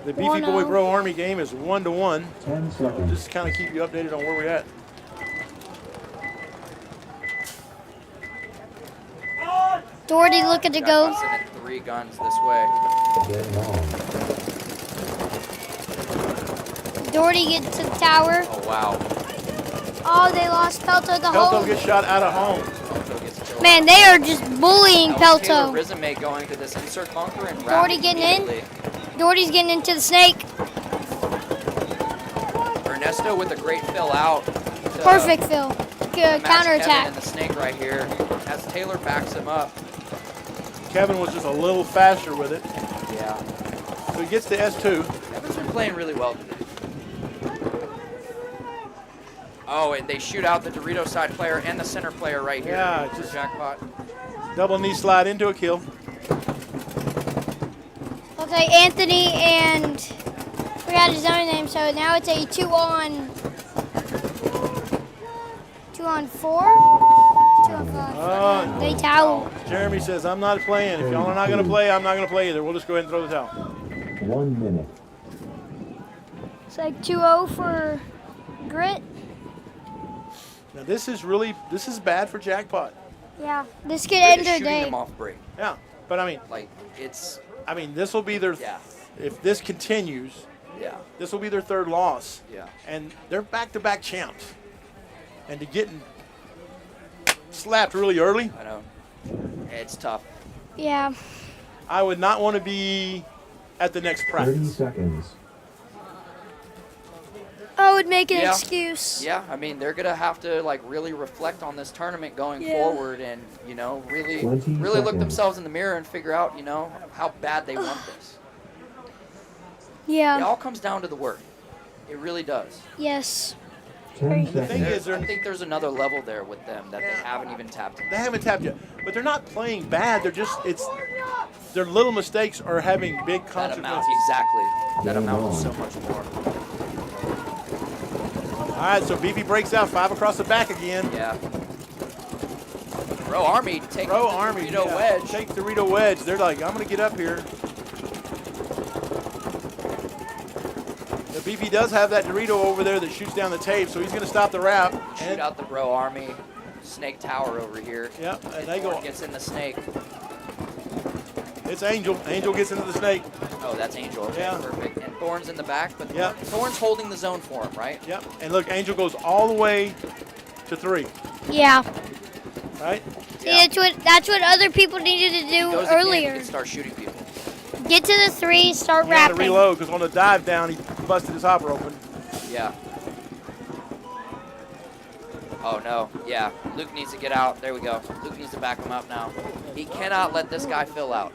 The Beefy 1-0. Boy Bro Army game is 1-1. 10 seconds. Just to kind of keep you updated on where we're at. Doherty looking to go. Jackpot sending 3 guns this way. Game on. Doherty gets to the tower. Oh, wow. Oh, they lost Pelto the Pelto whole. gets shot out of home. Pelto gets killed. Man, they are just bullying That was Taylor Pelto. Rizame going to this insert bunker and Doherty wrapping getting in? immediately. Doherty's getting into the snake. Ernesto with a great fill out. to Perfect, Phil. match Good Kevin counterattack. and the snake right here as Taylor backs him up. Kevin was just a little faster with it. Yeah. So he gets to S2. Kevin's been playing really well today. Oh, and they shoot out the Dorito side player and the center player right here. Yeah, for just- Jackpot. Double knee slide into a kill. Okay, Anthony and forgot his own name, so now it's a 2-on 4? 2-on 5. They towel. Jeremy says, I'm not playing. If y'all are not going to play, I'm not going to play either. We'll just go ahead and throw the towel. 1 minute. It's like 2-0 for Grit. Now this is bad for Jackpot. Yeah, this could Grit end is their shooting day. them off break. Yeah, but I Like, it's, mean, this will be their. yeah, If this continues, yeah, this will be their 3rd loss, yeah. and they're back-to-back champs. And to get slapped really early, I know. It's tough. Yeah. I would not want to be at the next 30 practice. seconds. I would make an Yeah. excuse. Yeah, I mean, they're going to have to, like, really reflect on this tournament going Yeah. forward and, you know, really 20 look seconds. themselves in the mirror and figure out, you know, how bad they want this. It Yeah. all comes down to the work. It really does. Yes. 10 The thing seconds. is, they're, I think there's another level there with them that they haven't even tapped into. they haven't tapped yet, but they're not playing bad. They're just their little mistakes are having big That amount, consequences. exactly. That Game amount is on. so much more. All right, so Beefy breaks out 5 across the back again. Yeah. Bro Army take Pro the Army Dorito yeah, wedge. Take Dorito wedge. They're like, I'm gonna get up here. The Beefy does have that Dorito over there that shoots down the tape, so he's gonna stop the wrap. Shoot And, out the Bro Army. Snake Tower over here. yep, and they go. Gets in the snake. It's Angel. Angel gets into the snake. Oh, that's Angel. Okay, Yeah. perfect. And Thorn's in the back, but Yep. Thorn's holding the zone for him, right? Yep. And look, Angel goes all the way to 3. Yeah. Right? Yeah. See, that's what other people needed to He do goes again, he earlier. can start shooting people. Get to the 3, start He had to wrapping. reload because on the dive down, he busted his hopper open. Yeah. Oh no. Yeah. Luke needs to get out. There we go. Luke needs to back him up now. He cannot let this guy fill out.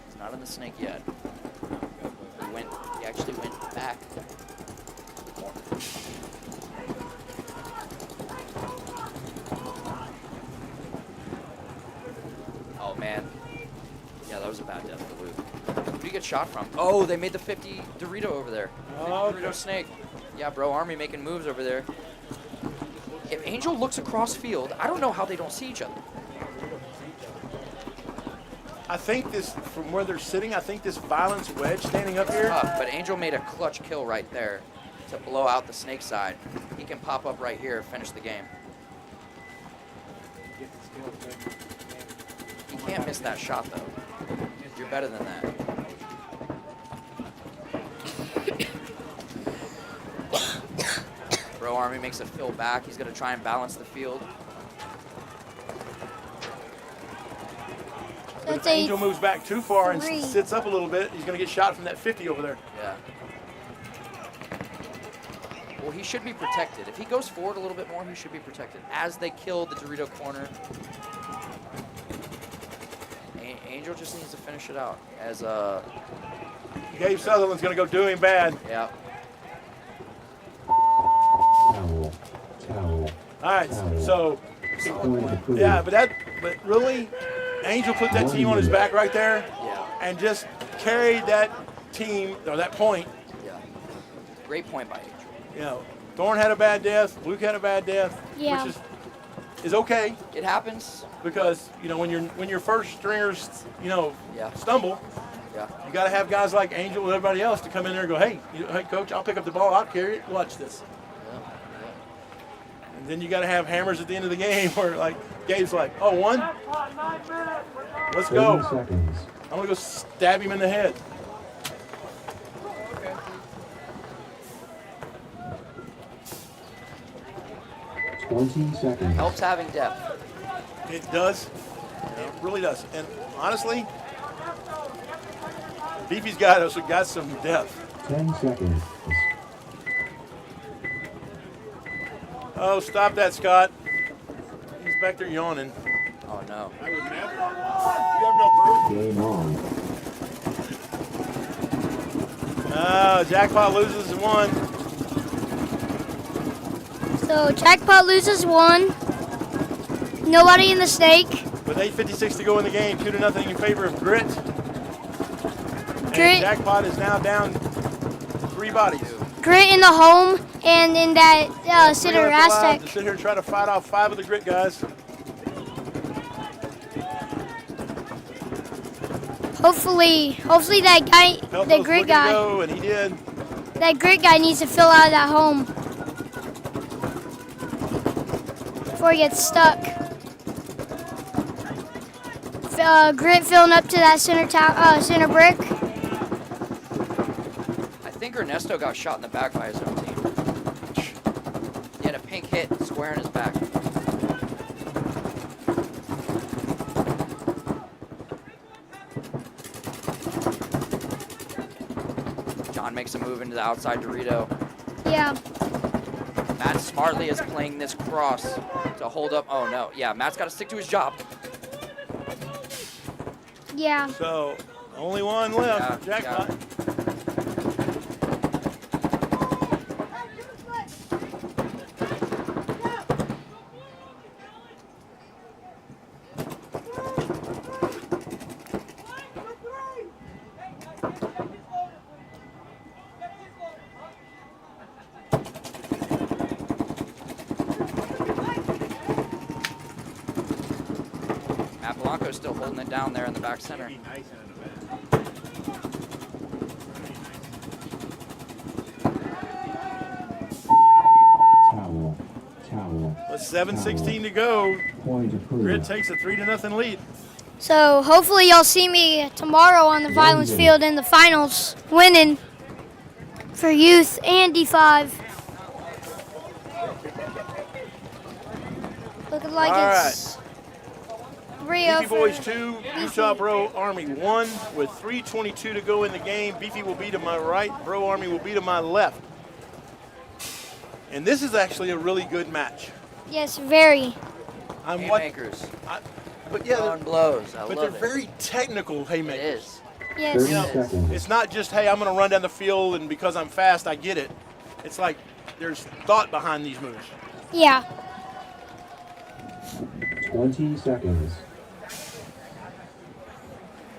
He's not in the snake yet. He actually went back. Oh man. Yeah, that was a bad death for Luke. Who did he get shot from? Oh, they made the 50 Dorito over there. 50 Oh, okay. Dorito snake. Yeah, Bro Army making moves over there. If Angel looks across field, I don't know how they don't see each other. I think this, from where they're sitting, I think this Violence wedge standing up here. Tough, but Angel made a clutch kill right there to blow out the snake side. He can pop up right here and finish the game. You can't miss that shot though. You're better than that. Bro Army makes a fill back. He's gonna try and balance the field. But if That's a Angel moves back too far and 3. sits up a little bit, he's going to get shot from that 50 over there. Yeah. Well, he should be protected. If he goes forward a little bit more, he should be protected. As they kill the Dorito corner, Angel just needs to finish it out. As Gabe Sutherland's going to go do him bad. yeah. Towel. Towel. All right, so Point yeah, but really, Angel put that team on his back right there, Yeah. and just carried that team or that point. Yeah. Great point by Angel. You know, Thorne had a bad death, Luke had a bad death, Yeah. which is okay It happens. because you know when your first stringers Yeah. stumble, Yeah. you got to have guys like Angel and everybody else to come in there and go, hey, hey coach, I'll pick up the ball, I'll carry it, watch this. And then you got to have hammers at the end of the game where like Gabe's like, oh, one, let's 30 go. seconds. I'm gonna go stab him in the head. 20 seconds. Helps having depth. It does. It really does. And honestly, Beefy's got some depth. 10 seconds. Oh, stop that, Scott. He's back there yawning. Oh no. Game on. Jackpot loses one. So Jackpot loses 1. Nobody in the snake. With 8:56 to go in the game, 2-0 in favor of Grit. Grit. And Jackpot is now down 3 bodies. Grit in the home and in that center Three left alive Aztec. to sit here and try to fight off 5 of the Grit guys. Hopefully that guy, Pelto's the Grit looking to guy, go, and he did. that Grit guy needs to fill out of that home before he gets stuck. Grit filling up to that center brick. I think Ernesto got shot in the back by his own team. He had a pink hit square in his back. John makes a move into the outside Dorito. Yeah. Matt smartly is playing this cross to hold up. Oh no, yeah, Matt's got to stick to his job. Yeah. So, only one left. Yeah, Jackpot. Matt Blanco's still holding it down there in the back center. Towel. Towel. With 7:16 to go, Point approved. Grit takes a 3-0 lead. So hopefully y'all see me tomorrow on the violence field in the finals, winning for youth and D5. Looking like All it's 3-0 Beefy Boys for 2, Utah Bro Army 1 with 3:22 to go in the game. Beefy will be to my right, Bro Army will be to my left. And this is actually a really good match. Yes, very. Haymakers. But yeah, On blows. I but love they're it. very technical It haymakers. is. Yes. 30 seconds. It's not just, hey, I'm going to run down the field and because I'm fast, I get it. It's like there's thought behind these moves. Yeah. 20 seconds.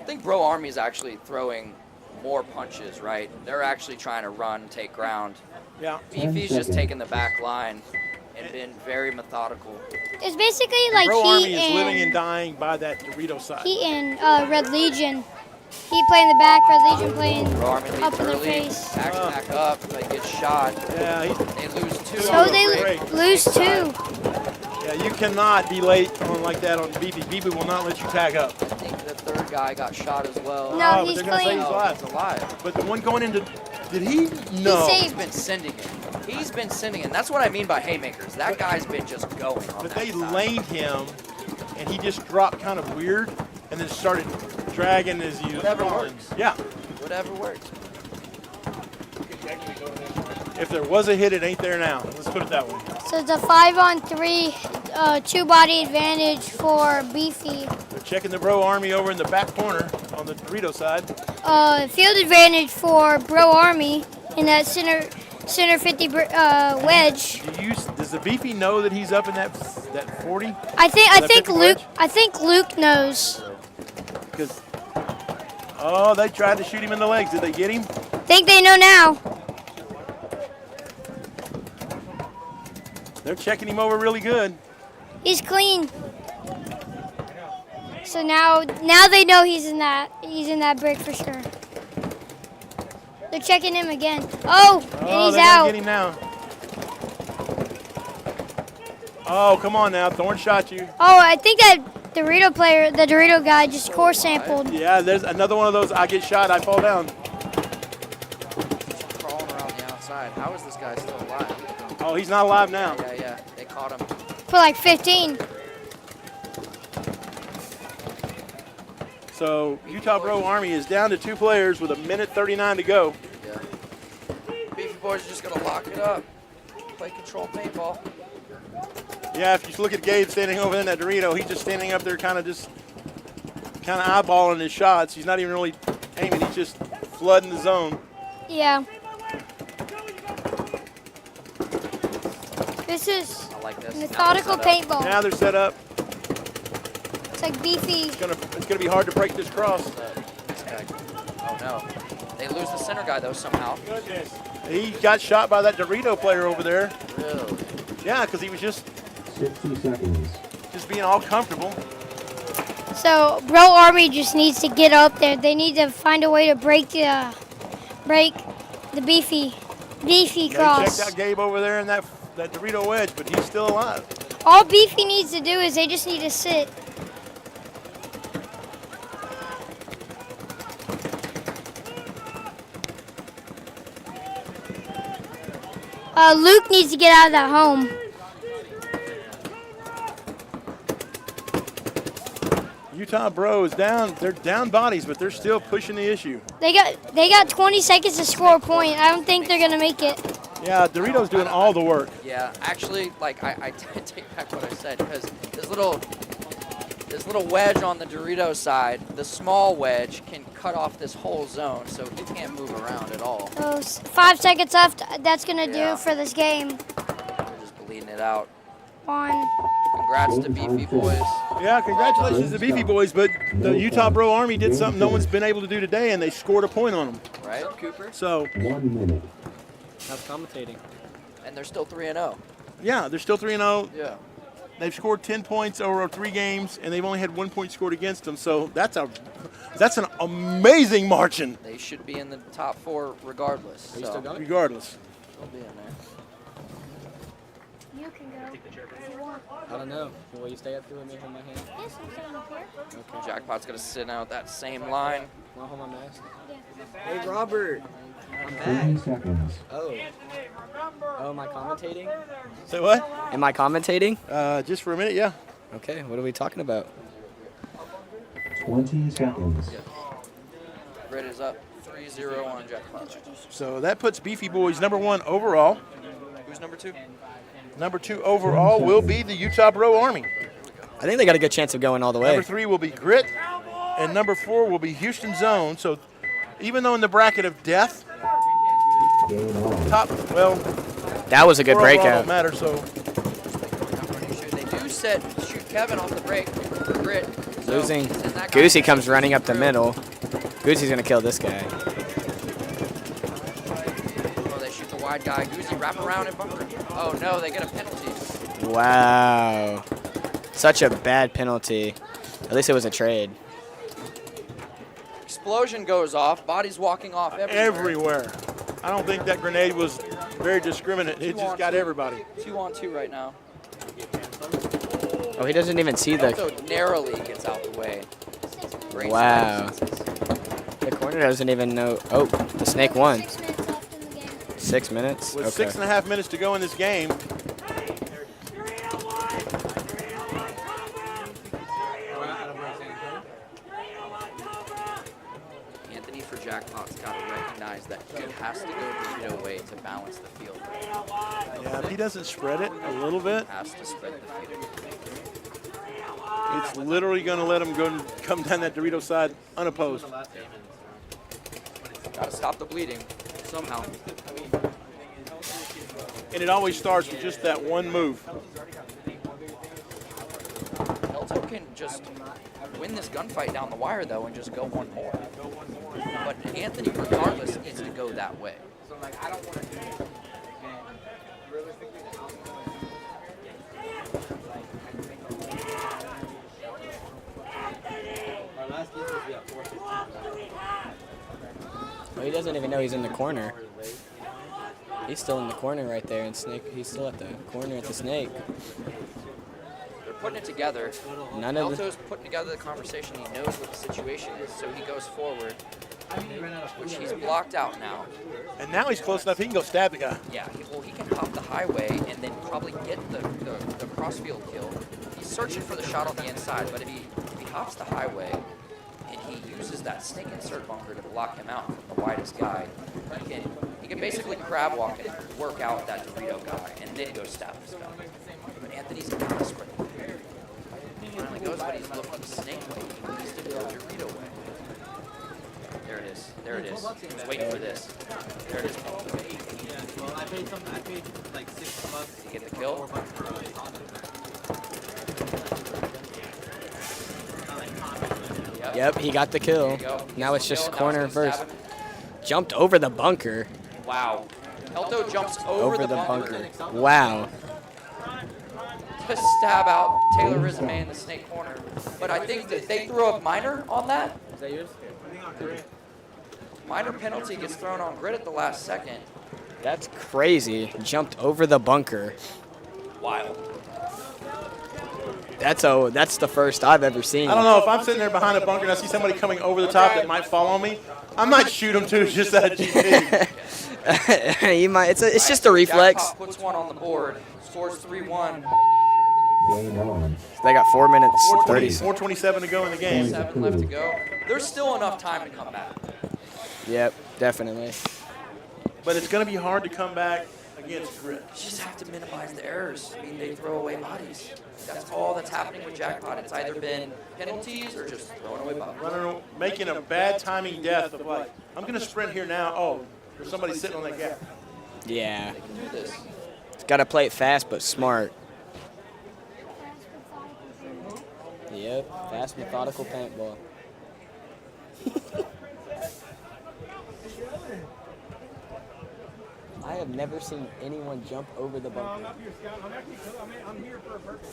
I think Bro Army's actually throwing more punches, right? They're actually trying to run, take ground. Yeah. 10 Beefy's just seconds. taking the back line and been very methodical. It's basically like Bro Army he is living and and dying by that Dorito side. Red Legion. He playing the back, Red Legion playing Bro Army leads up in their early, face. backs back up, but gets shot. Yeah, They lose 2. So they Great. lose 2. yeah, you cannot be late on like that on Beefy. Beefy will not let you tag up. I think the third guy got shot as well. No, but he's they're gonna say playing. he's Oh, alive. he's alive. But the one going into, did he? No. He He's saved. been sending it. He's been sending it. That's what I mean by haymakers. That guy's been just going on But that they side. laned him, and he just dropped kind of weird, and then started dragging as you. Whatever works. Yeah. Whatever works. If there was a hit, it ain't there now. Let's put it that way. So it's a 5-on-3, two-body advantage for Beefy. They're checking the Bro Army over in the back corner on the Dorito side. Field advantage for Bro Army in that center 50 wedge. Does the Beefy know that he's up in that 40? I think That 50 wedge? Luke knows. Because they tried to shoot him in the legs. Did they get him? Think they know now. They're checking him over really good. He's clean. So now they know he's in that brick for sure. They're checking him again. Oh, and he's they're out. gonna get him now. Oh, come on now. Thorne shot you. Oh, I think that the Dorito guy just core sampled. Yeah, there's another one of those. I get shot, I fall down. Crawling around the outside. How is this guy still alive? Oh, he's not alive now. Yeah. They caught him. For like 15. So Utah Bro Army is down to 2 players with 1:39 to go. Yeah. Beefy boys are just gonna lock it up. Play control paintball. Yeah, if you look at Gabe standing over in that Dorito, he's just standing up there kind of eyeballing his shots. He's not even really aiming. He's just flooding the zone. Yeah. This is I like this. methodical Now they're set up. paintball. Now they're set up. It's like Beefy. It's gonna be hard to break this cross. This guy. Oh no. They lose the center guy though somehow. He got shot by that Dorito player over there. Really? Yeah, because he was just 60 seconds. being all comfortable. So Bro Army just needs to get up there. They need to find a way to break the Beefy They cross. checked out Gabe over there in that Dorito wedge, but he's still alive. All Beefy needs to do is they just need to sit. Luke needs to get out of that home. Utah Bro is down. They're down bodies, but they're still pushing the issue. They got 20 seconds to score a point. I don't think they're gonna make it. Yeah, Dorito's doing all the work. Yeah, actually, like I take back what I said because this little wedge on the Dorito side, the small wedge can cut off this whole zone, so he can't move around at all. So 5 seconds left. That's gonna Yeah. do for this game. They're just bleeding it out. 1. Congrats to Beefy boys. Yeah, congratulations to Beefy boys, but the Utah Bro Army did something no one's been able to do today, and they scored a point on them. Right, Cooper? So, 1 minute. How's commentating? And they're still 3-0. yeah, they're still 3-0. Yeah. They've scored 10 points over 3 games, and they've only had 1 point scored against them. So that's an amazing margin, They should be in the top 4 regardless. Are you still going? regardless. They'll be in there. You can go. If you want. I don't know. Will you stay up here with me and hold my hand? Yes, I'm sitting up here. Okay. Jackpot's gonna sit out that same line. Want to hold my mask? Hey, Robert. I'm 30 back. seconds. Oh, am I commentating? Say what? Am I commentating? Just for a minute, yeah. Okay, what are we talking about? 20 seconds. Grid is up 3-0 on Jackpot. So that puts Beefy Boys #1 overall. Who's number 2? #2 overall will be the Utah Bro Army. I think they got a good chance of going all the way. #3 will be Grit, and #4 will be Houston Zone. So even though in the bracket of death, Game on. top, well, That was a good 4 overall breakout. don't matter. So They do shoot Kevin off the break for Grit. So Losing. he's in that Goosey guy. comes running up the middle. Goosey's gonna kill this guy. Oh, they shoot the wide guy. Goosey wrap around and bumper. Oh no, they get a penalty. Wow. Such a bad penalty. At least it was a trade. Explosion goes off. Bodies walking off everywhere. I don't think that grenade was very discriminate. It just got everybody. 2-on-2 right now. Oh, he doesn't even see the. Also narrowly gets out the way. Great Wow. senses. The corner doesn't even know. Oh, the snake won. 6 minutes left in the game. 6 minutes? With Okay. 6.5 minutes to go in this game, Anthony for Jackpot. Jackpot's got to recognize that he has to go burrito way to balance the field. Yeah, if he doesn't spread it a little bit, Has to spread the field. it's literally going to let him go and come down that Dorito side unopposed. Got to stop the bleeding somehow. And it always starts with just that one move. Elto can just win this gunfight down the wire, though, and just go one more. But Anthony, regardless, needs to go that way. So like I don't want to do it. And realistically, the outcome Our last distance, we have 450. Well, he doesn't even know he's in the corner. He's still in the corner right there, and Snake. He's still at the corner at the Snake. They're putting it together. None of the. Elto's putting together the conversation. He knows what the situation is, so he goes forward, which he's blocked out now. And now he's close enough, he can go stab the guy. Yeah, he can hop the highway and then probably get the crossfield kill. He's searching for the shot on the inside, but if he hops the highway and he uses that snake insert bunker to block him out from the widest guy, he can basically crab walk and work out that Dorito guy and then go stab this guy. But Anthony's got to spread the field. He finally goes, but he's looking snake way. He needs to go Dorito way. There it is. There it is. I was waiting for this. There it is. Well, I paid something. I paid like $6. Did he get the kill? $4 for a condom. Yep, he got the kill. There you go. Now it's just Now corner it's gonna verse. stab him. Jumped over the bunker. Wow. Elto jumps over the bunker Wow. to stab out Taylor Rizame in the snake corner. But I think that they threw a minor on that. Is that yours? Minor penalty gets thrown on Grit at the last second. That's crazy. Jumped over the bunker. Wild. That's the first I've ever seen. I don't know, if I'm sitting there behind a bunker and I see somebody coming over the top that might fall on me, I might shoot him too, just out of GP. You might. It's just a reflex. Jackpot puts one on the board. Scores 3-1. Game on. They got 4 minutes 30. 4:27 to go in the game. 7 left to go. There's still enough time to come back. Yep, definitely. But it's going to be hard to come back against Grit. You just have to minimize the errors. I mean, they throw away bodies. That's all that's happening with Jackpot. It's either been penalties or just throwing away bodies. Making a bad timing death of like, I'm going to sprint here now. Oh, there's somebody sitting on that gap. Yeah. They can do this. Got to play it fast but smart. Yep, fast methodical paintball. I have never seen anyone jump over the bunker. I'm here, Scout. I'm here for a purpose.